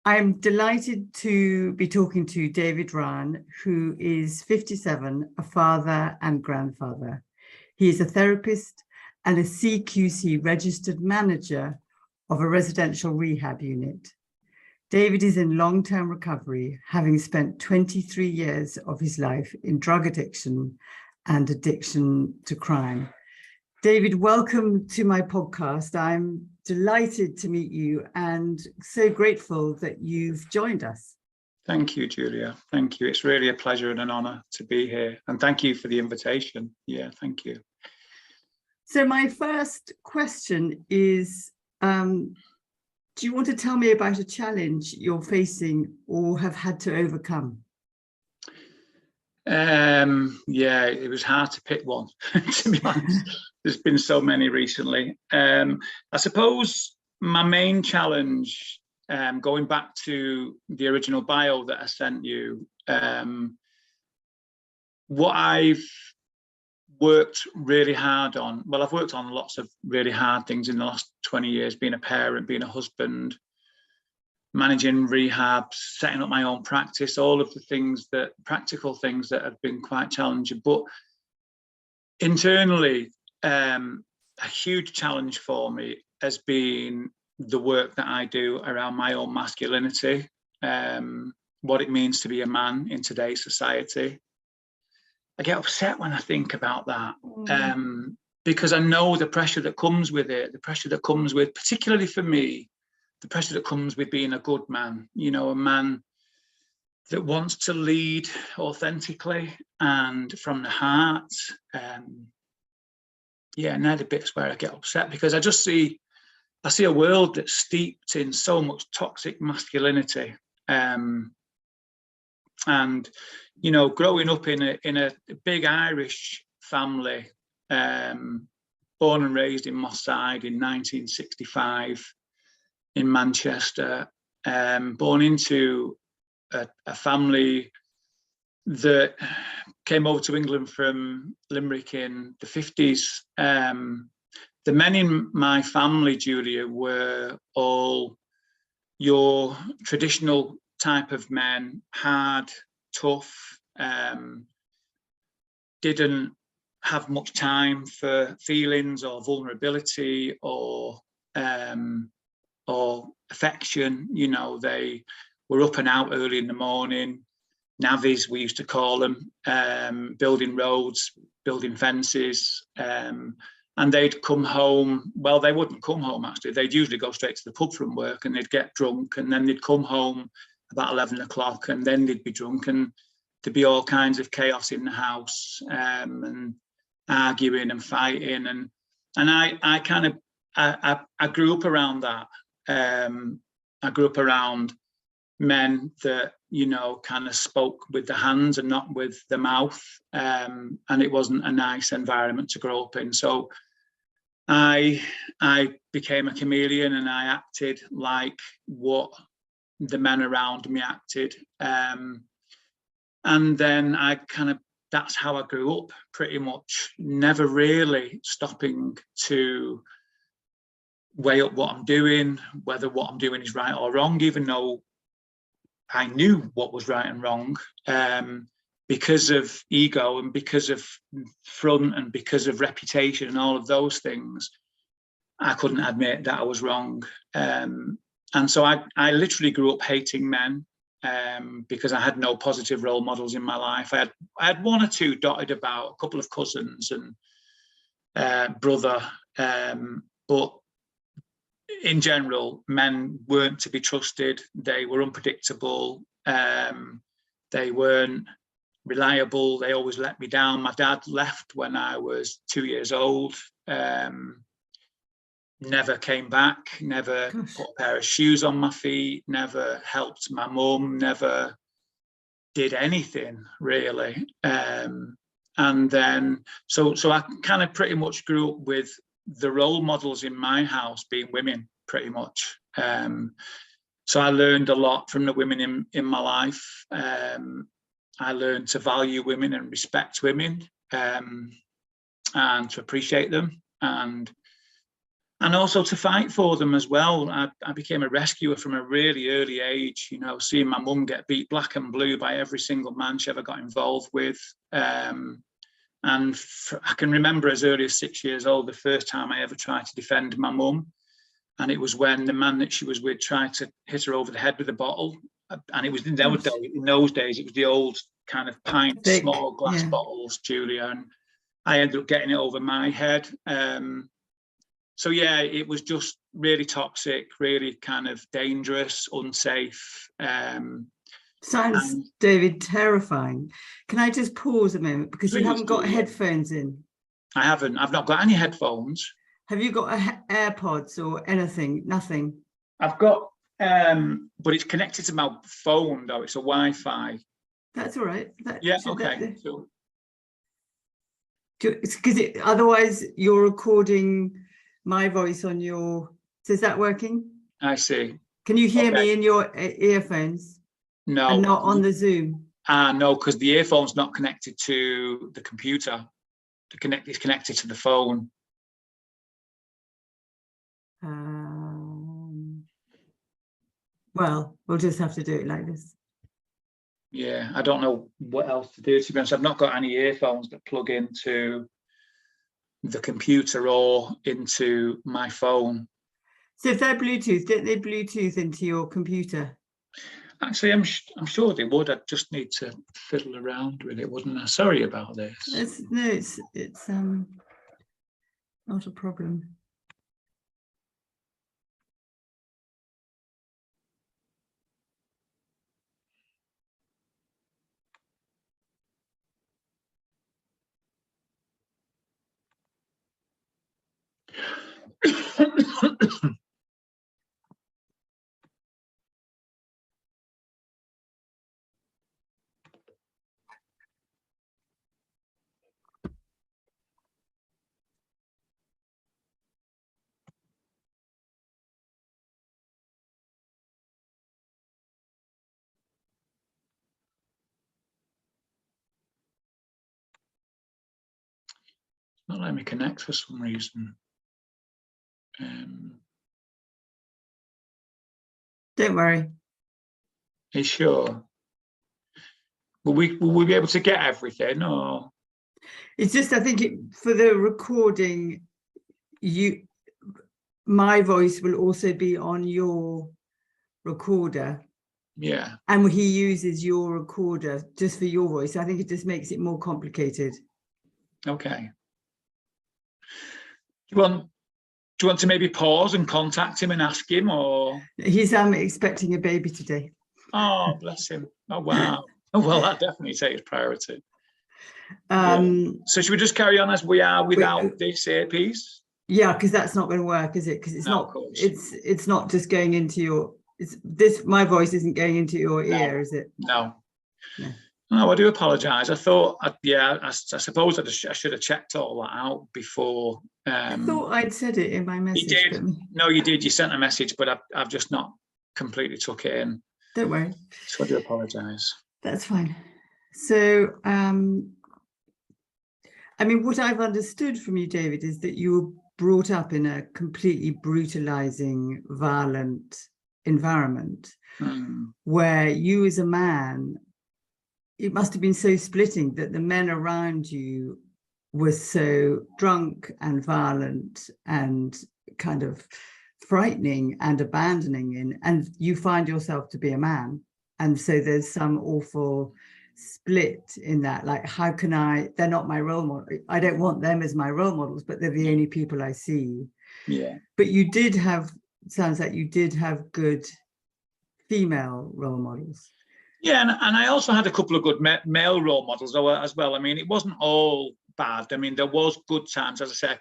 I'm delighted to be talking to David Ryan, who is 57, a father and grandfather. He is a therapist and a CQC registered manager of a residential rehab unit. David is in long-term recovery, having spent 23 years of his life in drug addiction and addiction to crime. David, welcome to my podcast. I'm delighted to meet you and so grateful that you've joined us. Thank you, Julia. Thank you. It's really a pleasure and an honor to be here. And thank you for the invitation. Yeah, thank you. So my first question is, do you want to tell me about a challenge you're facing or have had to overcome? Yeah, it was hard to pick one, to be honest. There's been so many recently. I suppose my main challenge, going back to the original bio that I sent you, what I've worked really hard on, well, I've worked on lots of really hard things in the last 20 years, being a parent, being a husband, managing rehabs, setting up my own practice, all of the things that, practical things that have been quite challenging. But internally, a huge challenge for me has been the work that I do around my own masculinity, what it means to be a man in today's society. I get upset when I think about that, because I know the pressure that comes with it, the pressure that comes with, particularly for me, the pressure that comes with being a good man, you know, a man that wants to lead authentically and from the heart. Yeah, and they're the bits where I get upset, because I see a world that's steeped in so much toxic masculinity. And, you know, growing up in a big Irish family, born and raised in Moss Side in 1965, in Manchester, born into a family that came over to England from Limerick in the 50s. The men in my family, Julia, were all your traditional type of men, hard, tough, didn't have much time for feelings or vulnerability or affection. You know, they were up and out early in the morning, navvies we used to call them, building roads, building fences, and they'd come home. Well, they wouldn't come home, actually. They'd usually go straight to the pub from work, and they'd get drunk, and then they'd come home about 11 o'clock, and then they'd be drunk, and there'd be all kinds of chaos in the house, and arguing and fighting, and I grew up around that. I grew up around men that, you know, kind of spoke with the hands and not with the mouth, and it wasn't a nice environment to grow up in. So I became a chameleon, and I acted like what the men around me acted, and then that's how I grew up, pretty much, never really stopping to weigh up what I'm doing, whether what I'm doing is right or wrong, even though I knew what was right and wrong, because of ego and because of front and because of reputation and all of those things. I couldn't admit that I was wrong. And so I literally grew up hating men, because I had no positive role models in my life. I had one or two dotted about, a couple of cousins and brother, but in general, men weren't to be trusted. They were unpredictable. They weren't reliable. They always let me down. My dad left when I was 2 years old. Never came back, never put a pair of shoes on my feet, never helped my mum, never did anything really. And then, so I kind of pretty much grew up with the role models in my house being women, pretty much. So I learned a lot from the women in my life. I learned to value women and respect women, and to appreciate them. And And also to fight for them as well. I became a rescuer from a really early age, you know, seeing my mum get beat black and blue by every single man she ever got involved with. And I can remember as early as 6 years old, the first time I ever tried to defend my mum. And it was when the man that she was with tried to hit her over the head with a bottle. And it was in those days, it was the old kind of pint, small glass bottles, Julia. And I ended up getting it over my head. So yeah, it was just really toxic, really kind of dangerous, unsafe. Sounds, David, terrifying. Can I just pause a moment, because you haven't got headphones in? I haven't. I've not got any headphones. Have you got AirPods or anything? Nothing. I've got, but it's connected to my phone though. It's a Wi-Fi. That's all right. Okay. So, because otherwise you're recording my voice on your. So is that working? I see. Can you hear me in your earphones? No. And not on the Zoom? No, because the earphone's not connected to the computer. It's connected to the phone. Well, we'll just have to do it like this. Yeah, I don't know what else to do, to be honest. I've not got any earphones that plug into the computer or into my phone. So if they're Bluetooth, don't they Bluetooth into your computer? Actually, I'm sure they would. I'd just need to fiddle around with it, wouldn't I? Sorry about this. It's not a problem. Not letting me connect for some reason. Don't worry. Are you sure? Will we be able to get everything, or? It's just, I think for the recording, my voice will also be on your recorder. Yeah. And he uses your recorder just for your voice. I think it just makes it more complicated. Okay. Do you want to maybe pause and contact him and ask him, or? He's expecting a baby today. Oh, bless him. Oh, wow. Oh, well, that definitely takes priority. So should we just carry on as we are without this earpiece? Yeah, because that's not going to work, is it? Because it's not just going into your. My voice isn't going into your ear, is it? No. No, I do apologise. I thought, I suppose I should have checked all that out before. I thought I'd said it in my message. You did. No, you did. You sent a message, but I've just not completely took it in. Don't worry. So I do apologise. That's fine. So, I mean, what I've understood from you, David, is that you were brought up in a completely brutalising, violent environment where you as a man, it must have been so splitting that the men around you were so drunk and violent and kind of frightening and abandoning, and you find yourself to be a man. And so there's some awful split in that, like, how can they're not my role model. I don't want them as my role models, but they're the only people I see. Yeah. But sounds like you did have good female role models. Yeah, and I also had a couple of good male role models as well. I mean, it wasn't all bad. I mean, there was good times. As I say,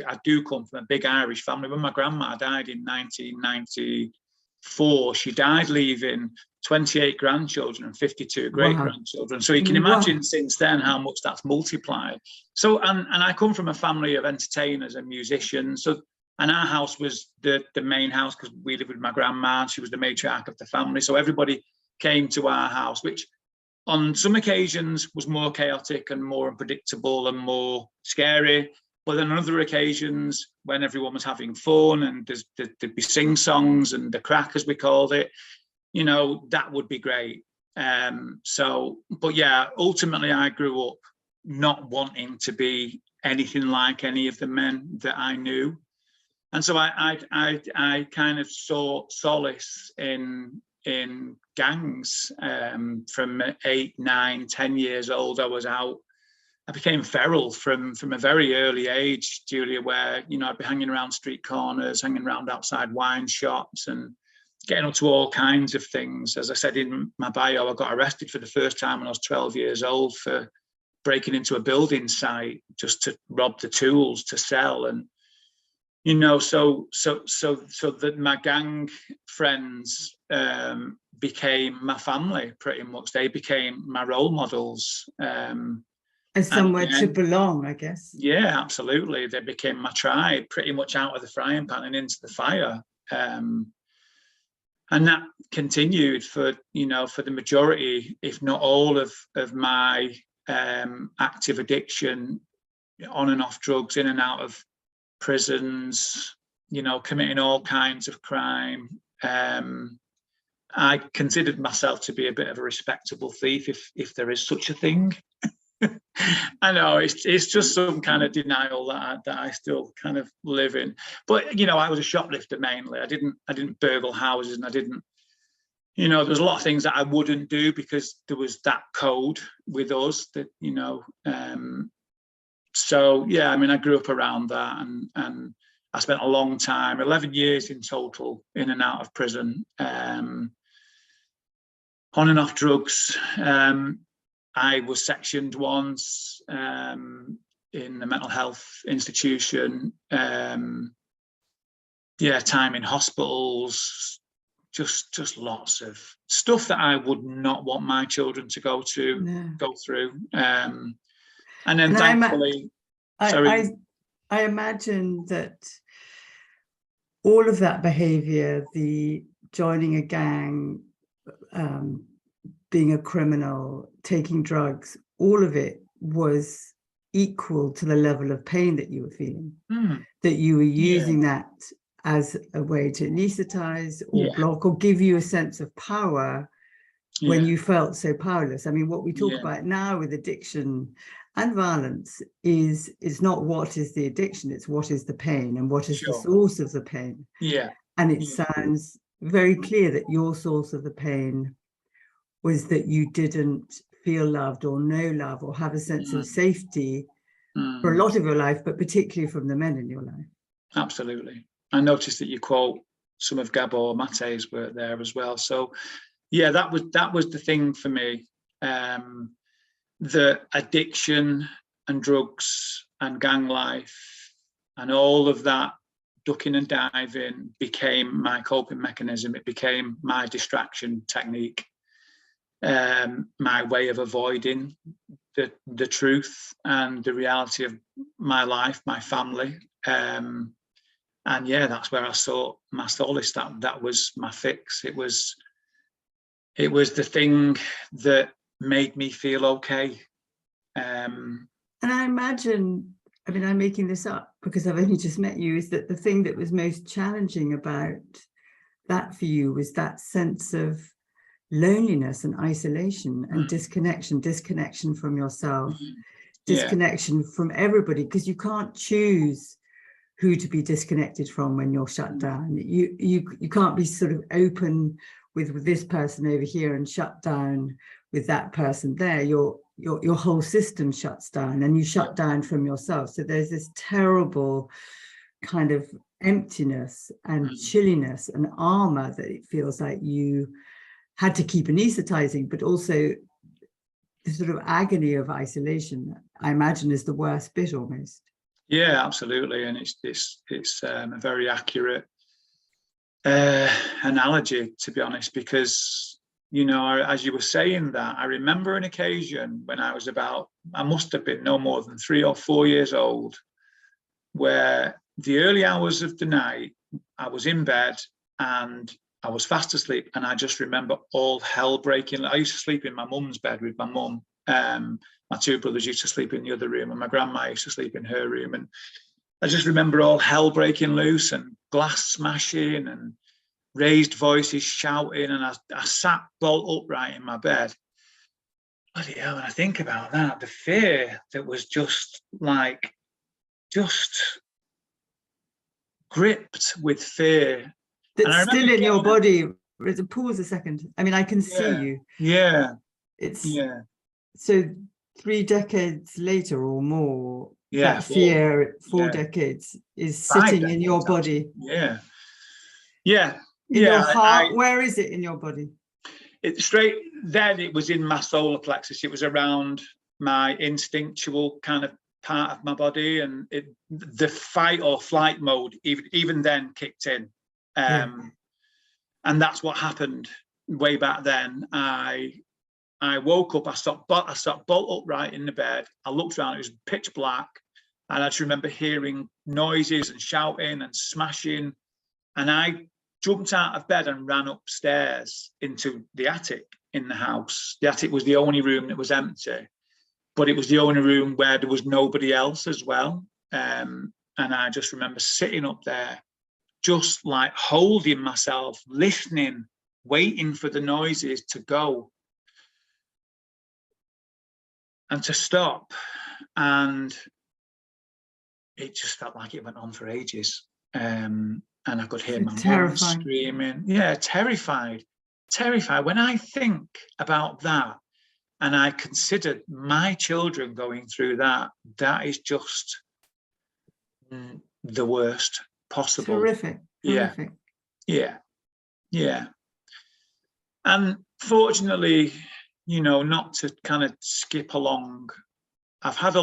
I do come from a big Irish family. When my grandma died in 1994, she died leaving 28 grandchildren and 52 great-grandchildren. So you can imagine since then how much that's multiplied. So, and I come from a family of entertainers and musicians. So, and our house was the main house because we lived with my grandma and she was the matriarch of the family. So everybody came to our house, which on some occasions was more chaotic and more unpredictable and more scary. But then on other occasions, when everyone was having fun and there'd be sing-songs and the crack, as we called it, you know, that would be great. But yeah, ultimately I grew up not wanting to be anything like any of the men that I knew. And so I kind of saw solace in gangs. From 8, 9, 10 years old, I became feral from a very early age, Julia, where, you know, I'd be hanging around street corners, hanging around outside wine shops and getting up to all kinds of things. As I said in my bio, I got arrested for the first time when I was 12 years old for breaking into a building site just to rob the tools to sell. And, you know, so that my gang friends became my family pretty much. They became my role models. As somewhere to belong, I guess. Yeah, absolutely. They became my tribe, pretty much out of the frying pan and into the fire. And that continued for, you know, for the majority, if not all of my active addiction, on and off drugs, in and out of prisons, you know, committing all kinds of crime. I considered myself to be a bit of a respectable thief, if there is such a thing. I know it's just some kind of denial that I still kind of live in. But, you know, I was a shoplifter mainly. I didn't burgle houses, and I didn't, you know, there's a lot of things that I wouldn't do because there was that code with us that, you know. So yeah, I mean, I grew up around that, and I spent a long time, 11 years in total, in and out of prison, on and off drugs. I was sectioned once in the mental health institution. Time in hospitals, just lots of stuff that I would not want my children to go through. And then thankfully, I imagine that all of that behavior, the joining a gang, being a criminal, taking drugs, all of it was equal to the level of pain that you were feeling, that you were using that as a way to anesthetize or block or give you a sense of power when you felt so powerless. I mean, what we talk about now with addiction and violence is not what is the addiction, it's what is the pain and what is the source of the pain. And it sounds very clear that your source of the pain was that you didn't feel loved or know love or have a sense of safety for a lot of your life, but particularly from the men in your life. Absolutely. I noticed that you quote some of Gabor Mate's work there as well. So yeah, that was the thing for me. The addiction and drugs and gang life and all of that ducking and diving became my coping mechanism. It became my distraction technique. My way of avoiding the truth and the reality of my life, my family. And yeah, that's where I saw my solace. That was my fix. It was the thing that made me feel okay. And I imagine, I mean, I'm making this up because I've only just met you, is that the thing that was most challenging about that for you was that sense of loneliness and isolation and disconnection from yourself, disconnection from everybody, because you can't choose who to be disconnected from when you're shut down. You can't be sort of open with this person over here and shut down with that person there. Your whole system shuts down and you shut down from yourself. So there's this terrible kind of emptiness and chilliness and armor that it feels like you had to keep anaesthetizing, but also the sort of agony of isolation, I imagine, is the worst bit almost. Yeah, absolutely. And it's a very accurate analogy, to be honest, because, you know, as you were saying that, I remember an occasion when I must have been no more than 3 or 4 years old, where the early hours of the night, I was in bed and I was fast asleep, and I just remember all hell breaking. I used to sleep in my mum's bed with my mum, My two brothers used to sleep in the other room, and my grandma used to sleep in her room. And I just remember all hell breaking loose and glass smashing and raised voices shouting, and I sat bolt upright in my bed. Bloody hell, when I think about that, the fear that was just gripped with fear. That's still in your body. Pause a second. I mean, I can see you. Yeah. So 3 decades later or more, yeah, that fear, 4 decades, is sitting in your body. Yeah. In your heart. Where is it in your body? It was in my solar plexus. It was around my instinctual kind of part of my body, and the fight or flight mode even then kicked in. And that's what happened way back then. I woke up, I sat bolt upright in the bed. I looked around, it was pitch black, and I just remember hearing noises and shouting and smashing, and I jumped out of bed and ran upstairs into the attic in the house. The attic was the only room that was empty, but it was the only room where there was nobody else as well. And I just remember sitting up there, just like holding myself, listening, waiting for the noises to go and to stop. And it just felt like it went on for ages. And I could hear my mum screaming. Yeah, terrified. When I think about that, and I considered my children going through that, that is just the worst possible. Horrific. Yeah. And fortunately, not to kind of skip along, I've done a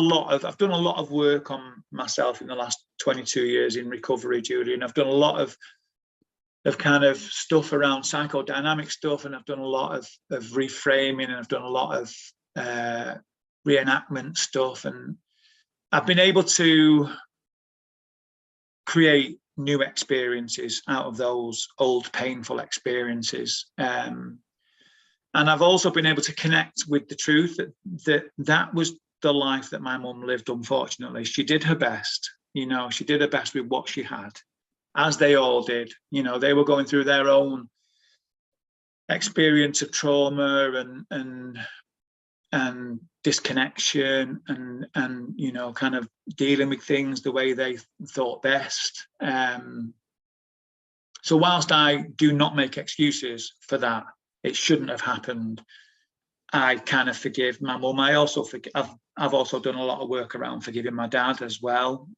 lot of work on myself in the last 22 years in recovery, Julie, and I've done a lot of kind of stuff around psychodynamic stuff, and I've done a lot of reframing, and I've done a lot of reenactment stuff, and I've been able to create new experiences out of those old painful experiences. And I've also been able to connect with the truth that was the life that my mum lived. Unfortunately, she did her best. She did her best with what she had, as they all did. They were going through their own experience of trauma and disconnection and kind of dealing with things the way they thought best. So whilst I do not make excuses for that, it shouldn't have happened, I kind of forgive my mum. I also I've also done a lot of work around forgiving my dad as well.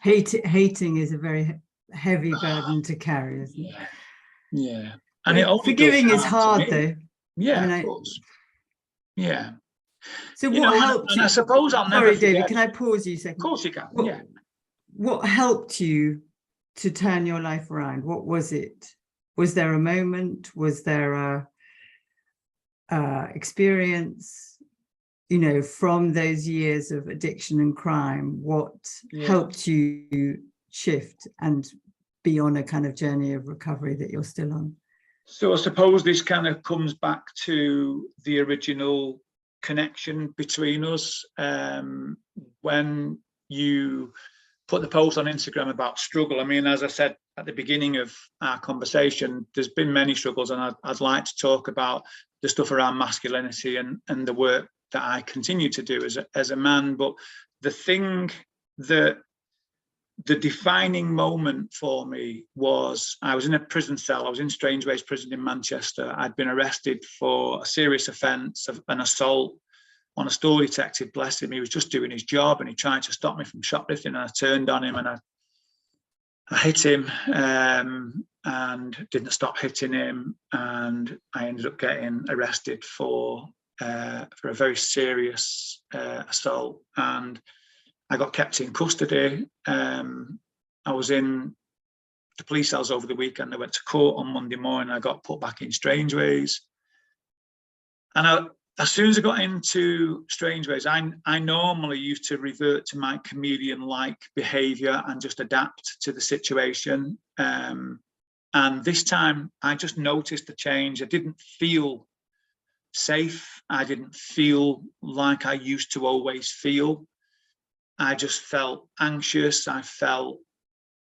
Hating is a very heavy burden to carry, isn't it? Yeah. And it only forgiving is hard, though. Yeah, of course. Yeah. So what helped you? I suppose I'll never Sorry, forget. David, can I pause you a second? Of course you can. What helped you to turn your life around? What was it? Was there a moment? Was there a experience, from those years of addiction and crime? What helped you shift and be on a kind of journey of recovery that you're still on? So I suppose this kind of comes back to the original connection between us. When you put the post on Instagram about struggle, I mean, as I said at the beginning of our conversation, there's been many struggles, and I'd like to talk about the stuff around masculinity and the work that I continue to do as a man. But the thing that the defining moment for me was I was in a prison cell. I was in Strangeways prison in Manchester. I'd been arrested for a serious offence of an assault on a store detective. Bless him, he was just doing his job, and he tried to stop me from shoplifting, and I turned on him and I hit him, and didn't stop hitting him, and I ended up getting arrested for a very serious assault, and I got kept in custody. I was in the police cells over the weekend. I went to court on Monday morning. I got put back in Strangeways. And as soon as I got into Strangeways, I normally used to revert to my chameleon-like behaviour and just adapt to the situation. And this time, I just noticed the change. I didn't feel safe. I didn't feel like I used to always feel. I just felt anxious. I felt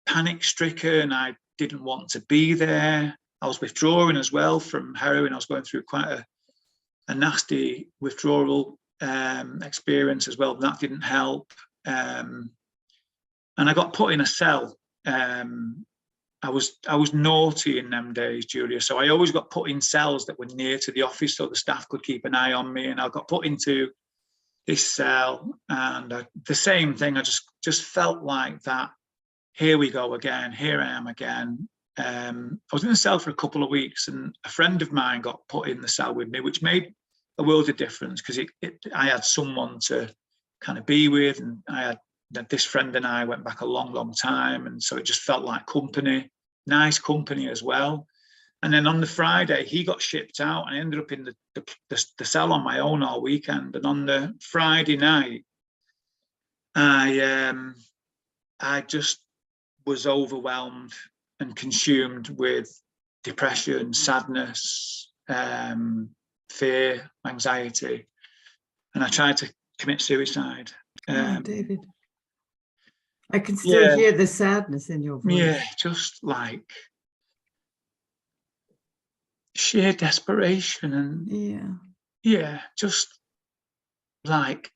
panic-stricken. I didn't want to be there. I was withdrawing as well from heroin. I was going through quite a nasty withdrawal experience as well. That didn't help. And I got put in a cell. I was naughty in them days, Julia. So I always got put in cells that were near to the office so the staff could keep an eye on me. And I got put into this cell, and the same thing. I just felt like that. Here we go again. Here I am again. I was in the cell for a couple of weeks, and a friend of mine got put in the cell with me, which made a world of difference because I had someone to kind of be with, and I had this friend and I went back a long, long time, and so it just felt like company, nice company as well. And then on the Friday, he got shipped out, and I ended up in the cell on my own all weekend. And on the Friday night, I just was overwhelmed and consumed with depression, sadness, fear, anxiety, and I tried to commit suicide. David, I can still hear the sadness in your voice. Yeah, just like sheer desperation, and just like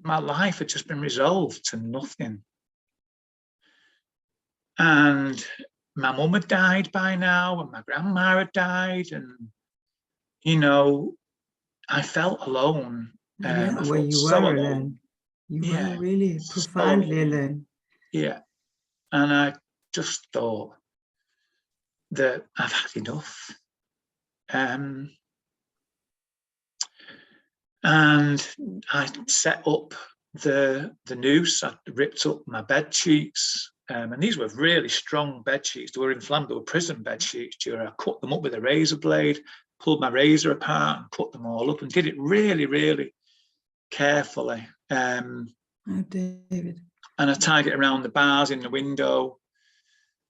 my life had just been resolved to nothing. And my mum had died by now, and my grandma had died, and I felt alone. Yeah, well, you were alone. You were really profoundly alone. Yeah, and I just thought that I've had enough. And I set up the noose. I ripped up my bed sheets, and these were really strong bed sheets. They were inflammable, they were prison bed sheets. I cut them up with a razor blade, pulled my razor apart and cut them all up, and did it really, really carefully. Oh, David. And I tied it around the bars in the window,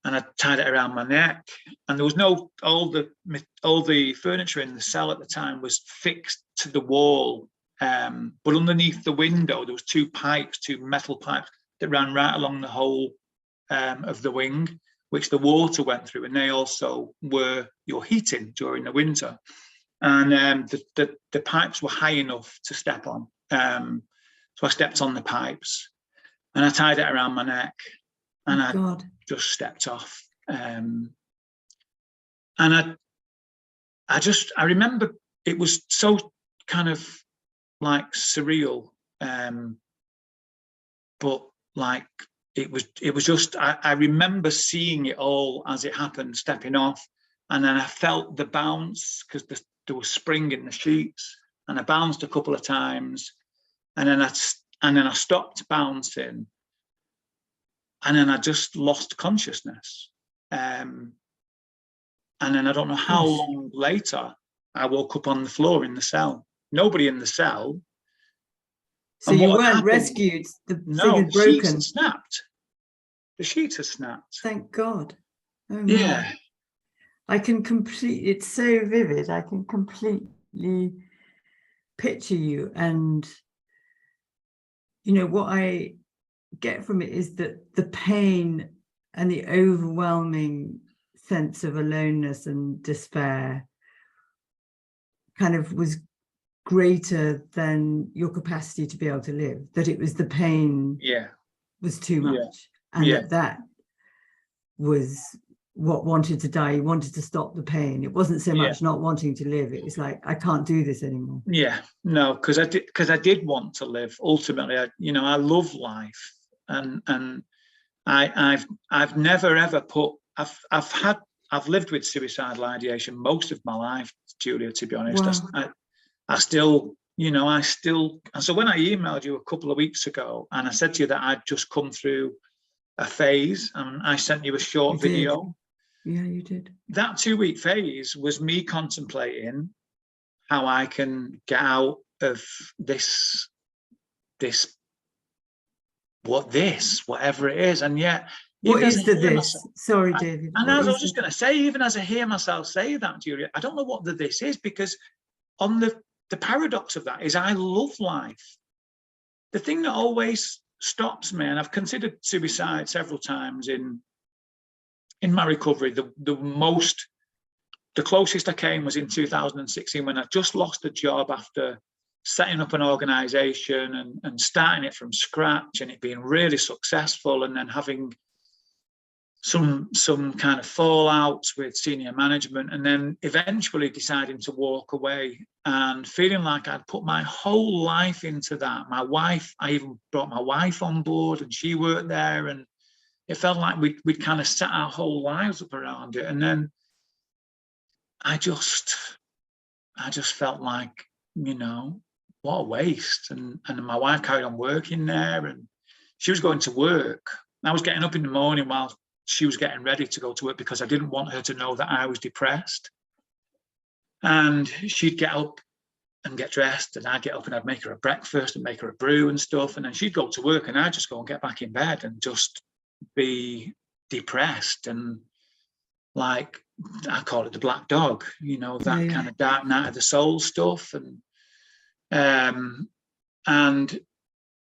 and I tied it around my neck. And there was all the furniture in the cell at the time was fixed to the wall, but underneath the window there was two metal pipes that ran right along the whole of the wing, which the water went through, and they also were your heating during the winter. And the pipes were high enough to step on, so I stepped on the pipes, and I tied it around my neck, and I just stepped off. And I remember it was so kind of like surreal, but like it was just, I remember seeing it all as it happened, stepping off, and then I felt the bounce because there was spring in the sheets, and I bounced a couple of times, and then I stopped bouncing, and then I just lost consciousness. And then I don't know how long later, I woke up on the floor in the cell. Nobody in the cell. So you weren't rescued? The thing had broken? Sheets had snapped. The sheets had snapped. Thank God. Oh, yeah. I can it's so vivid. I can completely picture you. And, what I get from it is that the pain and the overwhelming sense of aloneness and despair kind of was greater than your capacity to be able to live, that it was the pain was too much, and that was what wanted to die. You wanted to stop the pain. It wasn't so much not wanting to live. It was like, I can't do this anymore. No, because I did want to live. Ultimately, I love life, and I've never ever put, I've lived with suicidal ideation most of my life, Julia, to be honest. Wow. I still, and so when I emailed you a couple of weeks ago and I said to you that I'd just come through a phase, and I sent you a short video. Yeah, you did. That 2-week phase was me contemplating how I can get out of whatever it is. And yet, what is this? Sorry, David. And as I was just going to say, even as I hear myself say that, Julia, I don't know what the this is, because on the paradox of that is I love life. The thing that always stops me, and I've considered suicide several times in my recovery, the closest I came was in 2016 when I just lost a job after setting up an organization and starting it from scratch and it being really successful, and then having some kind of fallouts with senior management, and then eventually deciding to walk away and feeling like I'd put my whole life into that. My wife, I even brought my wife on board and she worked there, and it felt like we'd kind of set our whole lives up around it. And then I just felt like, what a waste. And my wife carried on working there, and she was going to work. I was getting up in the morning while she was getting ready to go to work because I didn't want her to know that I was depressed. And she'd get up and get dressed, and I'd get up and I'd make her a breakfast and make her a brew and stuff. And then she'd go to work and I'd just go and get back in bed and just be depressed. And like, I call it the black dog, that kind of dark night of the soul stuff. And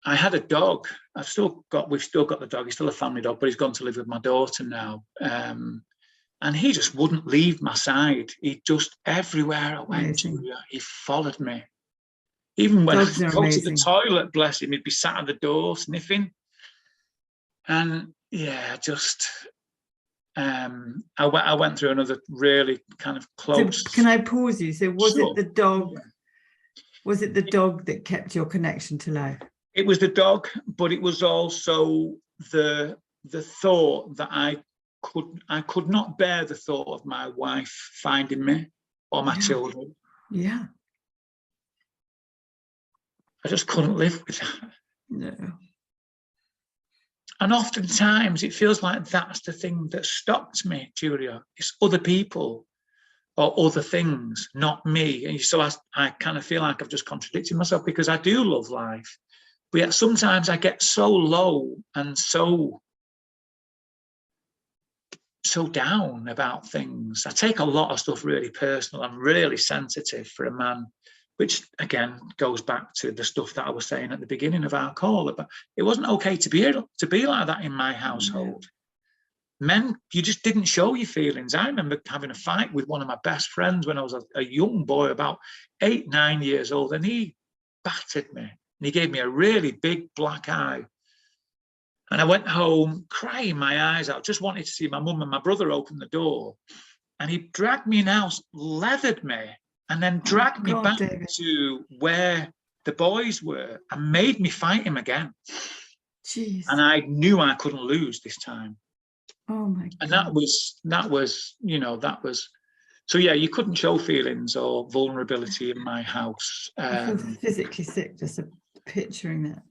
I had a dog. We've still got the dog. He's still a family dog, but he's gone to live with my daughter now. And he just wouldn't leave my side. He just, everywhere I went, he followed me. Even when I go to the toilet, bless him, he'd be sat at the door sniffing. And I went through another really kind of close. So can I pause you? So was it the dog? Yeah. Was it the dog that kept your connection to life? It was the dog, but it was also the thought that I could not bear the thought of my wife finding me or my children. Yeah. I just couldn't live with that. No. And oftentimes it feels like that's the thing that stopped me, Julia. It's other people or other things, not me. And so I kind of feel like I've just contradicted myself, because I do love life. But yet sometimes I get so low and so down about things. I take a lot of stuff really personal. I'm really sensitive for a man, which again goes back to the stuff that I was saying at the beginning of our call about it wasn't okay to be like that in my household. Men, you just didn't show your feelings. I remember having a fight with one of my best friends when I was a young boy, about 8, 9 years old, and he battered me. And he gave me a really big black eye. And I went home crying my eyes out, just wanted to see my mum, and my brother opened the door. And he dragged me in the house, leathered me, and then dragged me back to where the boys were and made me fight him again. Jeez. And I knew I couldn't lose this time. Oh my God. And that was, so yeah, you couldn't show feelings or vulnerability in my house. I feel physically sick just picturing that.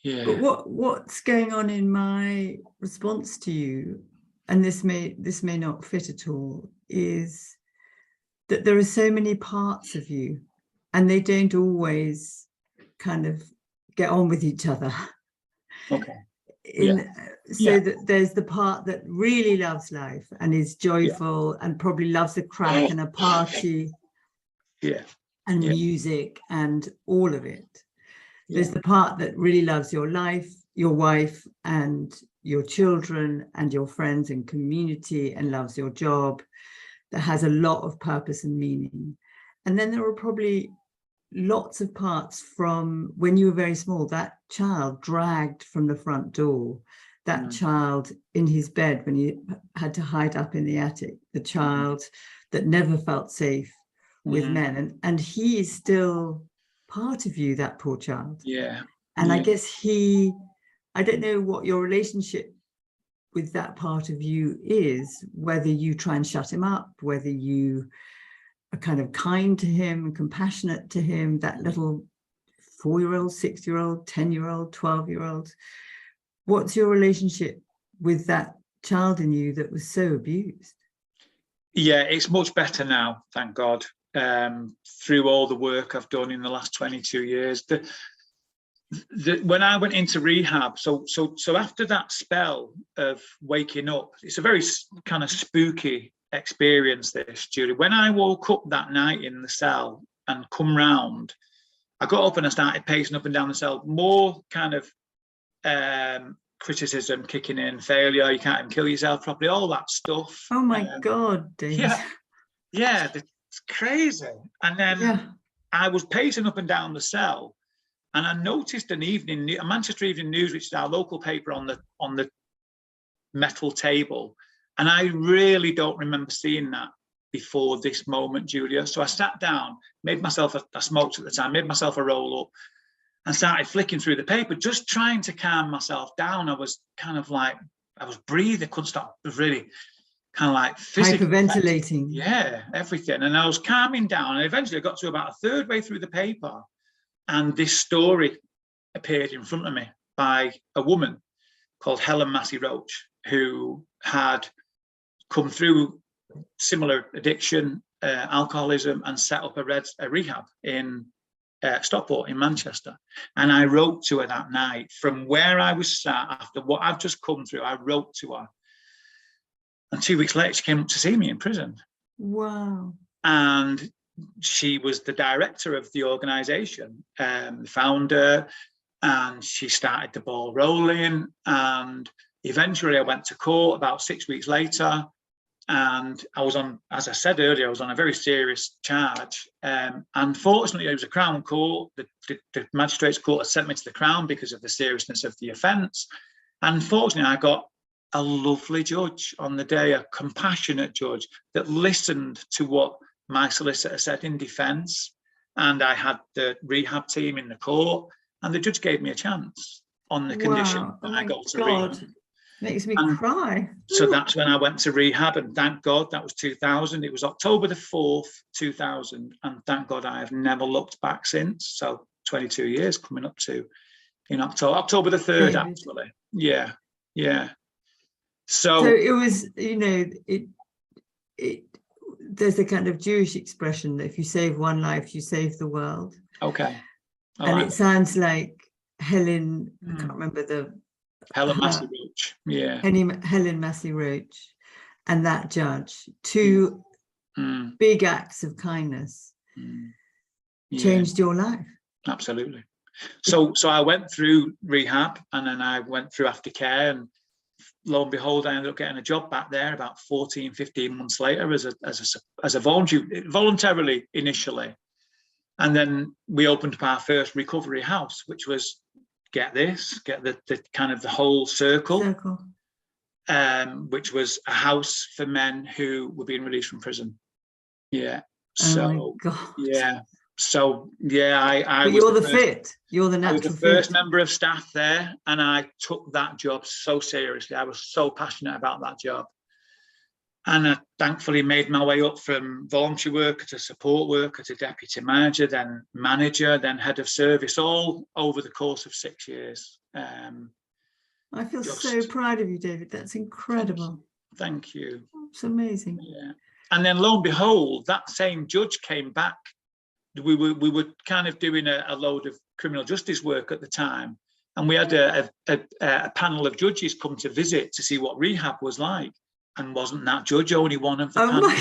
Yeah. But what's going on in my response to you, and this may not fit at all, is that there are so many parts of you and they don't always kind of get on with each other. Okay. That there's the part that really loves life and is joyful and probably loves a crack and a party and music and all of it. There's the part that really loves your life, your wife and your children and your friends and community, and loves your job, that has a lot of purpose and meaning. And then there are probably lots of parts from when you were very small, that child dragged from the front door, that child in his bed when he had to hide up in the attic, the child that never felt safe with men. And he is still part of you, that poor child. And I guess I don't know what your relationship with that part of you is, whether you try and shut him up, whether you are kind of kind to him and compassionate to him, that little 4-year-old, 6-year-old, 10-year-old, 12-year-old. What's your relationship with that child in you that was so abused? Yeah, it's much better now, thank God. Through all the work I've done in the last 22 years. When I went into rehab, so after that spell of waking up, it's a very kind of spooky experienced this, Julie. When I woke up that night in the cell and come round, I got up and I started pacing up and down the cell. More kind of criticism kicking in, failure, you can't even kill yourself properly, all that stuff. Oh my God, Dave. Yeah, it's crazy. And then I was pacing up and down the cell, and I noticed a Manchester Evening News, which is our local paper, on the metal table, and I really don't remember seeing that before this moment, Julia. So I sat down, I smoked at the time, made myself a roll up, and started flicking through the paper, just trying to calm myself down. I was kind of like, I was breathing, couldn't stop, really kind of like physically hyperventilating. Yeah, everything. And I was calming down, and eventually I got to about a third way through the paper, and this story appeared in front of me by a woman called Helen Massey Roach, who had come through similar addiction, alcoholism, and set up a rehab in Stockport in Manchester. And I wrote to her that night from where I was sat after what I've just come through. I wrote to her, and 2 weeks later she came up to see me in prison. Wow. And she was the director of the organisation, the founder, and she started the ball rolling. And eventually I went to court about 6 weeks later, and I was on, as I said earlier, I was on a very serious charge. Unfortunately, it was a Crown court. The magistrates court had sent me to the Crown because of the seriousness of the offence. Unfortunately, I got a lovely judge on the day, a compassionate judge that listened to what my solicitor said in defence. And I had the rehab team in the court, and the judge gave me a chance on the condition that I go to rehab. Makes me cry. So that's when I went to rehab, and thank God that was 2000. It was October the 4th, 2000, and thank God I have never looked back since. So 22 years coming up to in October the 3rd, actually. Yeah. So it was, there's a kind of Jewish expression that if you save one life, you save the world. Okay. And it sounds like Helen, I can't remember Helen Massey Roach. Yeah. Helen Massey Roach and that judge, two big acts of kindness changed your life. Absolutely. So I went through rehab, and then I went through aftercare, and lo and behold, I ended up getting a job back there about 14, 15 months later as a voluntarily initially. And then we opened up our first recovery house, which was, get the kind of the whole circle. Which was a house for men who were being released from prison. Yeah. So, oh my God. Yeah. So, yeah, I but was you're the fit. You're the natural fit. I was the first member of staff there, and I took that job so seriously. I was so passionate about that job. And I thankfully made my way up from voluntary worker to support worker to deputy manager, then manager, then head of service, all over the course of 6 years. I feel so proud of you, David. That's incredible. Thank you. It's amazing. Yeah. And then lo and behold, that same judge came back. We were kind of doing a load of criminal justice work at the time. And we had a panel of judges come to visit to see what rehab was like. And wasn't that judge only one of the panel?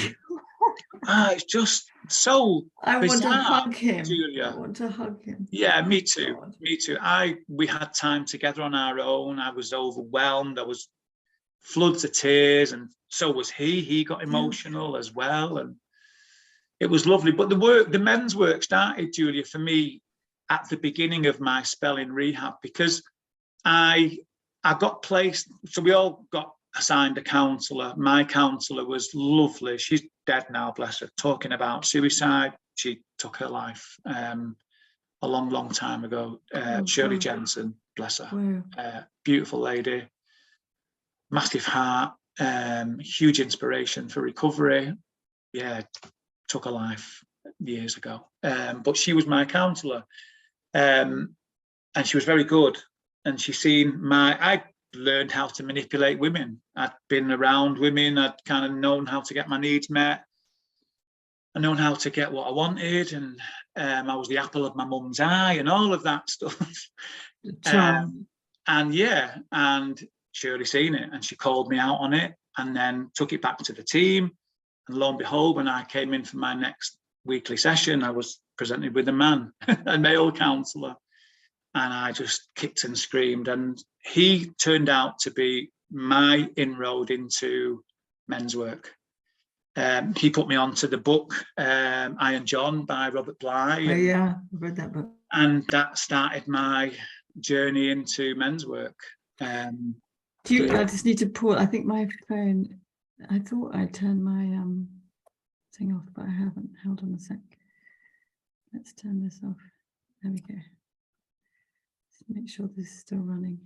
It's just so bizarre, want to hug him. Julia. I want to hug him. Yeah, me too. God. Me too. We had time together on our own. I was overwhelmed. There was floods of tears, and so was he. He got emotional as well, and it was lovely. But the men's work started, Julia, for me at the beginning of my spell in rehab, because I got placed. So we all got assigned a counsellor. My counsellor was lovely. She's dead now, bless her. Talking about suicide, she took her life a long time ago. Shirley Jensen, bless her. Wow. Beautiful lady, massive heart, huge inspiration for recovery. Yeah, took her life years ago. But she was my counsellor, and she was very good. And she seen I learned how to manipulate women. I'd been around women. I'd kind of known how to get my needs met. I'd known how to get what I wanted, and I was the apple of my mum's eye and all of that stuff. And Shirley seen it, and she called me out on it, and then took it back to the team. And lo and behold, when I came in for my next weekly session, I was presented with a man, a male counsellor, and I just kicked and screamed. And he turned out to be my inroad into men's work. He put me onto the book I and John by Robert Bly. Oh yeah, I've read that book. And that started my journey into men's work. I just need to pull, I think my phone, I thought I turned my thing off, but I haven't. Hold on a sec. Let's turn this off. There we go. Let's make sure this is still running.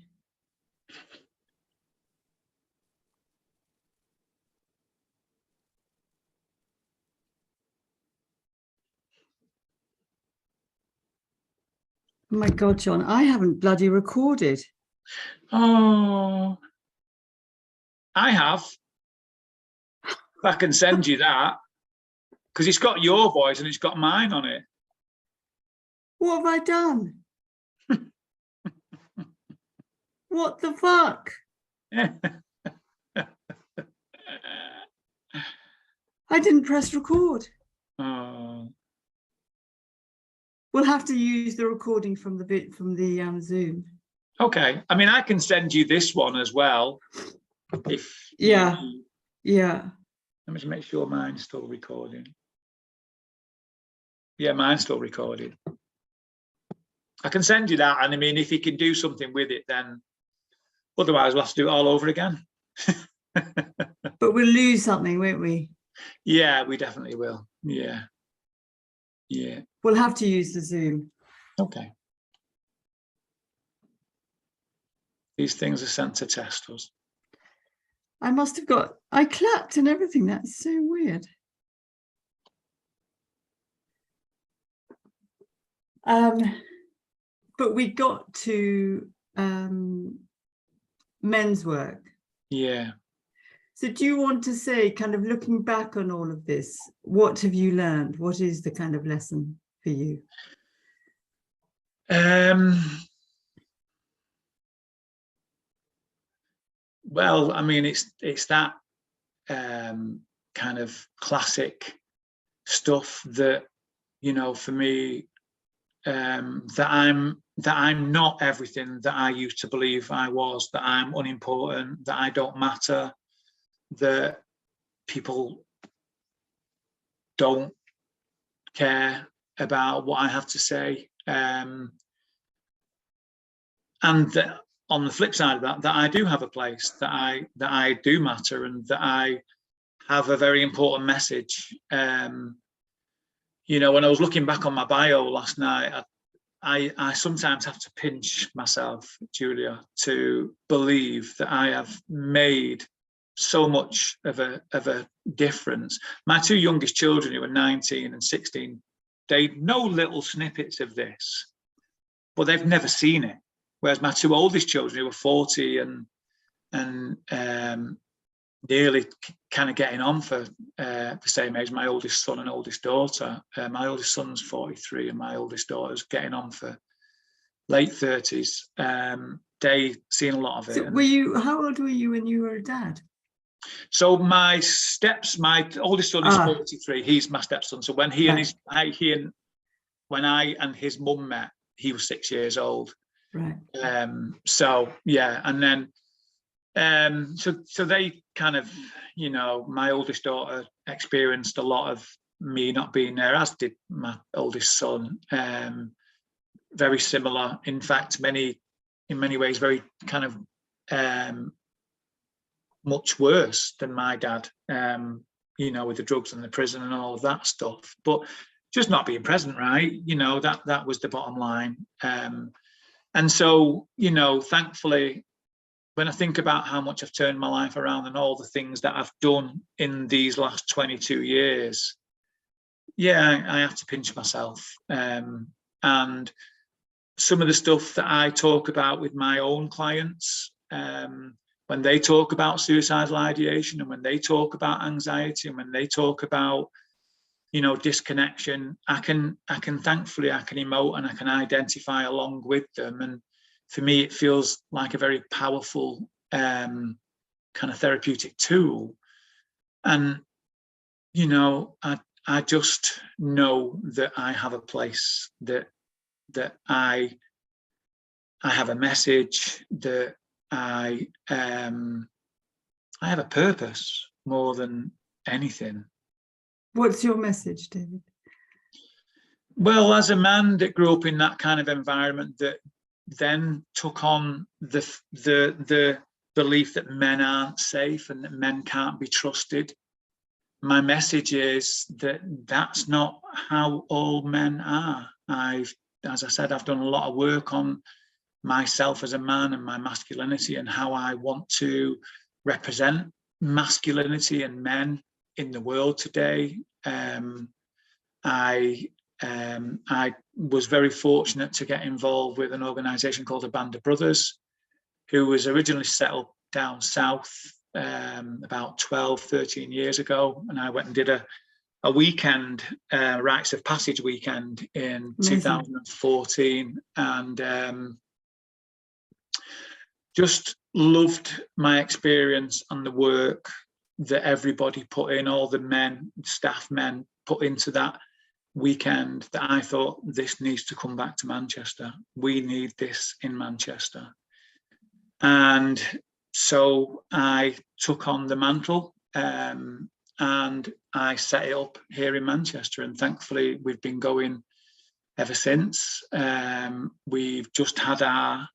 Oh my God, John, I haven't bloody recorded. Oh, I have. I can send you that, because it's got your voice and it's got mine on it. What have I done? What the fuck? I didn't press record. Oh. We'll have to use the recording from the Zoom. Okay. I mean, I can send you this one as well. If yeah. Let me just make sure mine's still recording. Yeah, mine's still recording. I can send you that, and I mean, if you can do something with it, then otherwise we'll have to do it all over again. But we'll lose something, won't we? Yeah, we definitely will. Yeah. We'll have to use the Zoom. Okay. These things are sent to test us. I clapped and everything. That's so weird. But we got to men's work. Yeah. So do you want to say, kind of looking back on all of this, what have you learned? What is the kind of lesson for you? Well, I mean, it's that kind of classic stuff that, you know, for me, that I'm not everything that I used to believe I was, that I'm unimportant, that I don't matter, that people don't care about what I have to say, and that on the flip side of that I do have a place, that I do matter, and that I have a very important message. You know, when I was looking back on my bio last night, I sometimes have to pinch myself, Julia, to believe that I have made so much of a difference. My two youngest children, who are 19 and 16, they know little snippets of this, but they've never seen it. Whereas my two oldest children, who are 40 and nearly kind of getting on for the same age, my oldest son and oldest daughter. My oldest son's 43 and my oldest daughter's getting on for late 30s. They seen a lot of it. So how old were you when you were a dad? So my oldest son is 43. He's my stepson. So when when I and his mum met, he was 6 years old. Right. So yeah, and then so they kind of, you know, my oldest daughter experienced a lot of me not being there, as did my oldest son. Very similar, in fact, in many ways very kind of much worse than my dad, you know, with the drugs and the prison and all of that stuff, but just not being present, right? You know, that was the bottom line. And so, you know, thankfully, when I think about how much I've turned my life around and all the things that I've done in these last 22 years, yeah, I have to pinch myself. And some of the stuff that I talk about with my own clients, when they talk about suicidal ideation, and when they talk about anxiety, and when they talk about, you know, disconnection, I can thankfully, I can emote and I can identify along with them. And for me, it feels like a very powerful kind of therapeutic tool. And, you know, I just know that I have a place, that I have a message, that I have a purpose more than anything. What's your message, David? Well, as a man that grew up in that kind of environment, that then took on the belief that men aren't safe and that men can't be trusted, my message is that that's not how all men are. As I said, I've done a lot of work on myself as a man and my masculinity and how I want to represent masculinity and men in the world today. I was very fortunate to get involved with an organisation called the Band of Brothers, who was originally set up down south about 12, 13 years ago. And I went and did a weekend, rites of passage weekend in Amazing. 2014, and just loved my experience and the work that everybody put in, all the men, staff men put into that weekend, that I thought, this needs to come back to Manchester. We need this in Manchester. And so I took on the mantle and I set it up here in Manchester, and thankfully we've been going ever since. We've just had our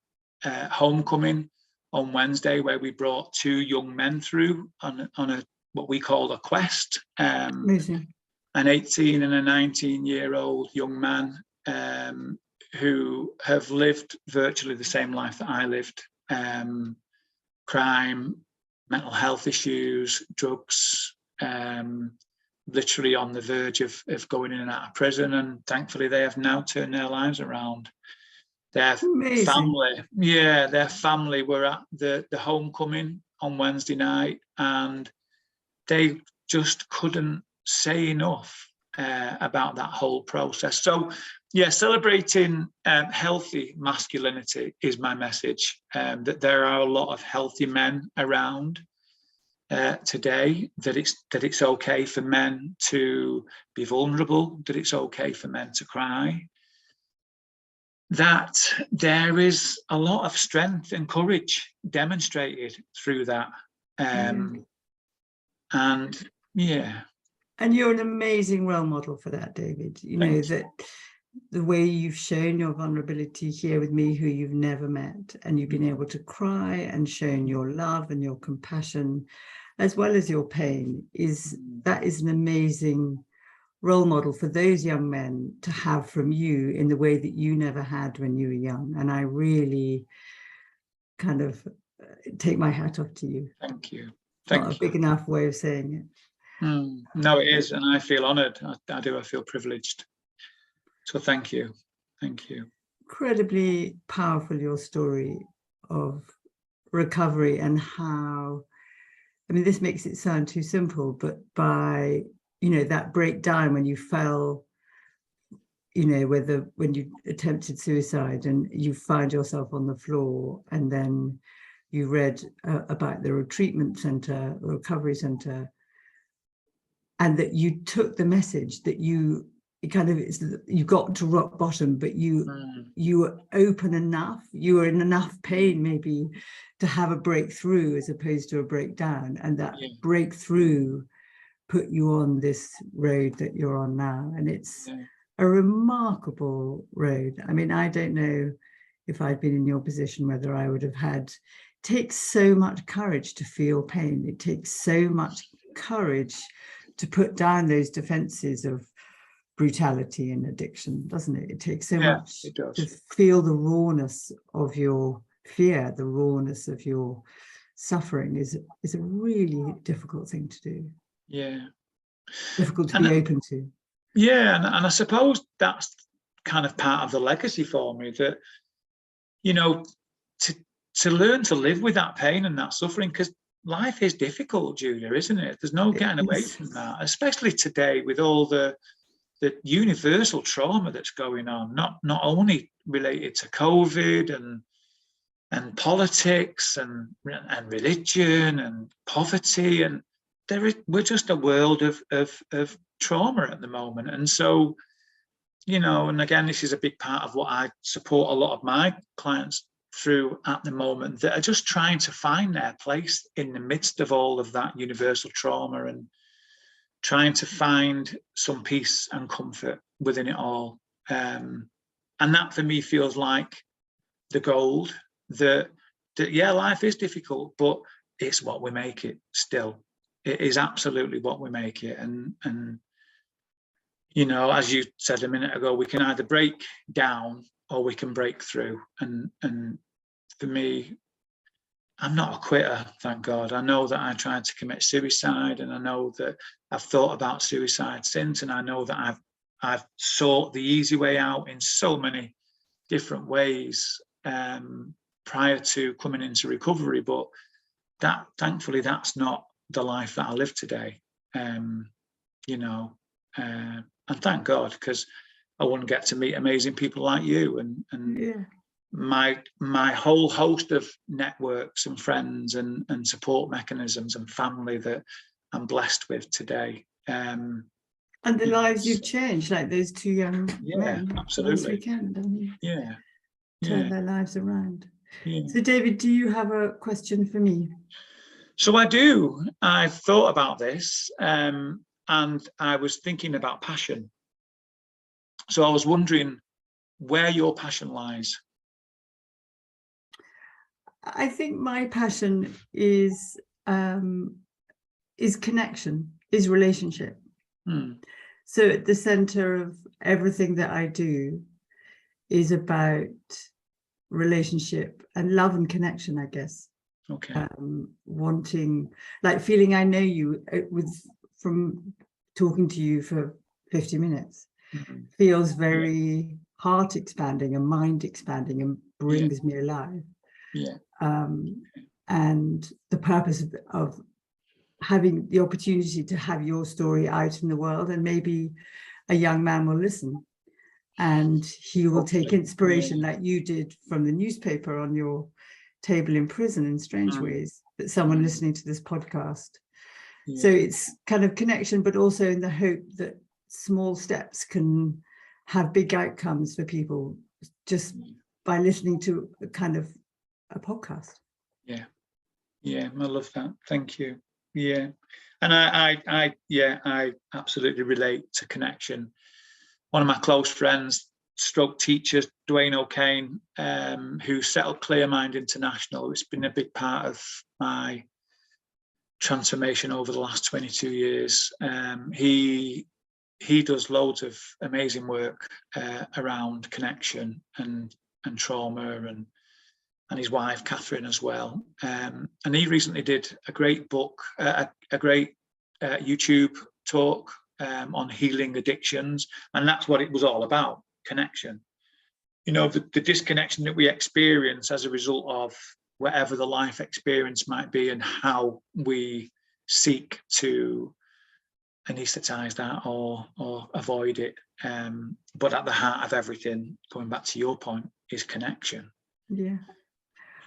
homecoming on Wednesday, where we brought 2 young men through on a what we call a quest. Amazing. An 18 and a 19-year-old young man who have lived virtually the same life that I lived. Crime, mental health issues, drugs, literally on the verge of going in and out of prison. And thankfully they have now turned their lives around. Their family, their family were at the homecoming on Wednesday night, and they just couldn't say enough about that whole process. So yeah, celebrating healthy masculinity is my message, that there are a lot of healthy men around today, that it's okay for men to be vulnerable, that it's okay for men to cry, that there is a lot of strength and courage demonstrated through that. And yeah. And you're an amazing role model for that, David. You know, that the way you've shown your vulnerability here with me, who you've never met, and you've been able to cry and shown your love and your compassion, as well as your pain, that is an amazing role model for those young men to have from you in the way that you never had when you were young. And I really kind of take my hat off to you. Thank you. Not a big enough way of saying it. No, it is, and I feel honoured. I feel privileged. So thank you. Thank you. Incredibly powerful, your story of recovery, and how, I mean, this makes it sound too simple, but by, you know, that breakdown when you fell, you know, when you attempted suicide and you found yourself on the floor, and then you read about the treatment centre, the recovery centre, and that you took the message that you got to rock bottom, but you were open enough, you were in enough pain maybe to have a breakthrough as opposed to a breakdown, and that breakthrough put you on this road that you're on now. And it's a remarkable road. I mean, I don't know if I'd been in your position whether I would have had. It takes so much courage to feel pain. It takes so much courage to put down those defenses of brutality and addiction, doesn't it? It takes so much to feel the rawness of your fear, the rawness of your suffering is a really difficult thing to do. Yeah. Difficult to be open to. Yeah, and I suppose that's kind of part of the legacy for me, that, you know, to learn to live with that pain and that suffering, because life is difficult, Julia, isn't it? There's no getting away from that, especially today with all the universal trauma that's going on, not only related to COVID and politics and religion and poverty, and we're just a world of trauma at the moment. And so, you know, and again, this is a big part of what I support a lot of my clients through at the moment, that are just trying to find their place in the midst of all of that universal trauma, and trying to find some peace and comfort within it all. And that for me feels like the gold, that yeah, life is difficult, but it's what we make it still. It is absolutely what we make it. And you know, as you said a minute ago, we can either break down or we can break through. And for me, I'm not a quitter, thank God. I know that I tried to commit suicide, and I know that I've thought about suicide since, and I know that I've sought the easy way out in so many different ways prior to coming into recovery. But that, thankfully, that's not the life that I live today. You know, and thank God, because I wouldn't get to meet amazing people like you, and Yeah. my whole host of networks and friends and support mechanisms and family that I'm blessed with today. And the lives you've changed, like those two young men absolutely. last weekend, and Yeah. turned their lives around. Yeah. So, David, do you have a question for me? So I do. I've thought about this, and I was thinking about passion. So I was wondering where your passion lies. I think my passion is connection, is relationship. So at the center of everything that I do is about relationship and love and connection, I guess. Okay. Wanting, like, feeling I know you from talking to you for 50 minutes feels very heart expanding and mind expanding and brings me alive. Yeah. And the purpose of having the opportunity to have your story out in the world, and maybe a young man will listen and he will take inspiration like you did from the newspaper on your table in prison in strange ways, that someone listening to this podcast. So it's kind of connection, but also in the hope that small steps can have big outcomes for people just by listening to a kind of a podcast. Yeah, I love that. Thank you. Yeah. And I absolutely relate to connection. One of my close friends, stroke teacher, Dwayne O'Kane, who set up Clear Mind International, it's been a big part of my transformation over the last 22 years. He does loads of amazing work around connection and trauma, and his wife Catherine as well. And he recently did a great book, a great YouTube talk on healing addictions, and that's what it was all about: connection. You know, the disconnection that we experience as a result of whatever the life experience might be, and how we seek to anesthetize that or avoid it. But at the heart of everything, going back to your point, is connection. Yeah.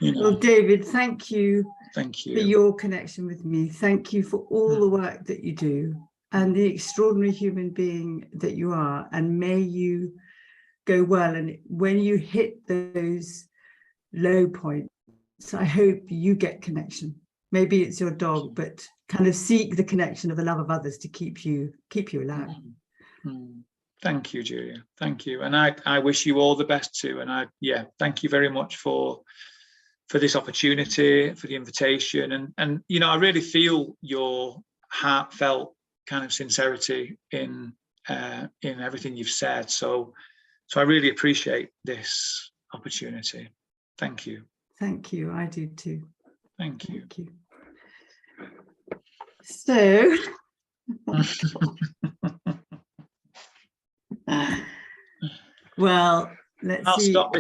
You know. Well, David, thank you. Thank you for your connection with me. Thank you for all the work that you do and the extraordinary human being that you are. And may you go well. And when you hit those low points, I hope you get connection. Maybe it's your dog, but kind of seek the connection of the love of others to keep you alive. Thank you, Julia. Thank you. And I wish you all the best too. And thank you very much for this opportunity, for the invitation. And you know, I really feel your heartfelt kind of sincerity in everything you've said. So I really appreciate this opportunity. Thank you. Thank you. I do too. Thank you. Thank you. So, well, let's see. I'll stop